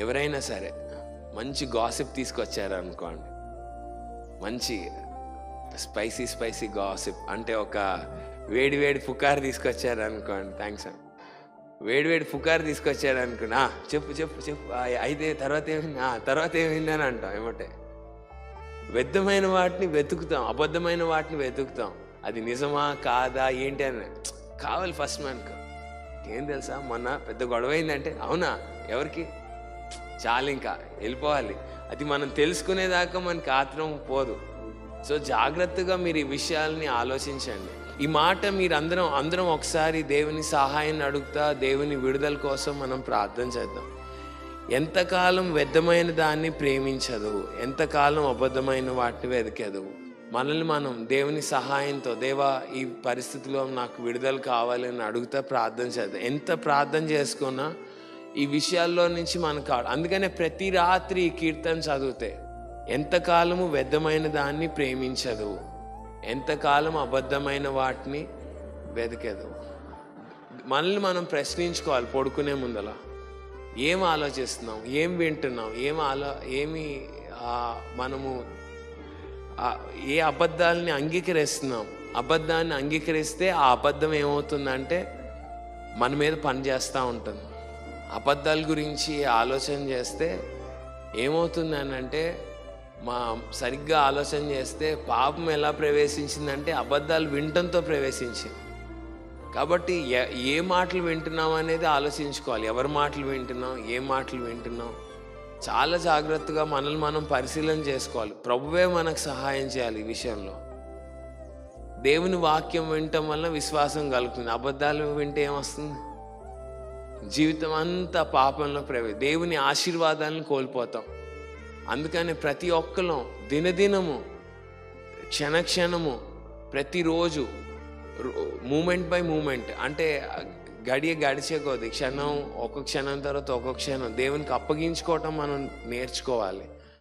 ఎవరైనా సరే మంచి గాసిప్ తీసుకొచ్చారనుకోండి, మంచి స్పైసీ గాసిప్ అంటే ఒక వేడి పుకారు తీసుకొచ్చారనుకోండి, థ్యాంక్స్ అండి, వేడి పుకారు తీసుకొచ్చారనుకోండి, చెప్పు అయితే తర్వాత ఏమైంది అని అంటాం. ఏమంటే వ్యర్థమైన వాటిని వెతుకుతాం, అబద్ధమైన వాటిని వెతుకుతాం. అది నిజమా కాదా ఏంటి అని కావాలి ఫస్ట్ మనకు. ఏం తెలుసా, మొన్న పెద్ద గొడవ అయిందంటే, అవునా, ఎవరికి, చాలు ఇంకా వెళ్ళిపోవాలి. అది మనం తెలుసుకునేదాకా మనకి ఆత్రం పోదు. సో జాగ్రత్తగా మీరు ఈ విషయాల్ని ఆలోచించండి. ఈ మాట మీరు అందరం ఒకసారి దేవుని సహాయాన్ని అడుగుతా, దేవుని విడుదల కోసం మనం ప్రార్థన చేద్దాం. ఎంతకాలం వ్యర్థమైన దాన్ని ప్రేమించదు, ఎంతకాలం అబద్ధమైన వాటిని వెతికేదు. మనల్ని మనం దేవుని సహాయంతో, దేవా ఈ పరిస్థితిలో నాకు విడుదల కావాలని అడుగుతా ప్రార్థన చేద్దాం. ఎంత ప్రార్థన చేసుకున్నా ఈ విషయాల్లో నుంచి మనకు అందుకనే ప్రతి రాత్రి ఈ కీర్తన చదివితే, ఎంతకాలము వ్యర్థమైన దాన్ని ప్రేమించదు, ఎంతకాలం అబద్ధమైన వాటిని వెతికేదు. మనల్ని మనం ప్రశ్నించుకోవాలి పడుకునే ముందల. ఏం ఆలోచిస్తున్నాం, ఏం వింటున్నాం, మనము ఏ అబద్ధాలని అంగీకరిస్తున్నాం. అబద్ధాన్ని అంగీకరిస్తే ఆ అబద్ధం ఏమవుతుందంటే మన మీద పనిచేస్తూ ఉంటుంది. అబద్ధాల గురించి ఆలోచన చేస్తే ఏమవుతుంది అని అంటే, సరిగ్గా ఆలోచన చేస్తే పాపం ఎలా ప్రవేశించిందంటే అబద్ధాలు వినటంతో ప్రవేశించింది. కాబట్టి ఏ మాటలు వింటున్నాం అనేది ఆలోచించుకోవాలి. ఎవరి మాటలు వింటున్నాం, ఏ మాటలు వింటున్నాం, చాలా జాగ్రత్తగా మనల్ని మనం పరిశీలన చేసుకోవాలి. ప్రభువే మనకు సహాయం చేయాలి ఈ విషయంలో. దేవుని వాక్యం వినటం వల్ల విశ్వాసం కలుగుతుంది. అబద్ధాలు వింటే ఏమొస్తుంది, జీవితం అంతా పాపంలో దేవుని ఆశీర్వాదాలను కోల్పోతాం. అందుకని ప్రతి ఒక్కరు దినదినము, క్షణము, ప్రతిరోజు మూమెంట్ బై మూమెంట్, అంటే గడిచే కొద్ది ఒక్కొక్క క్షణం తర్వాత ఒక్కొక్క క్షణం దేవునికి అప్పగించుకోవటం మనం నేర్చుకోవాలి.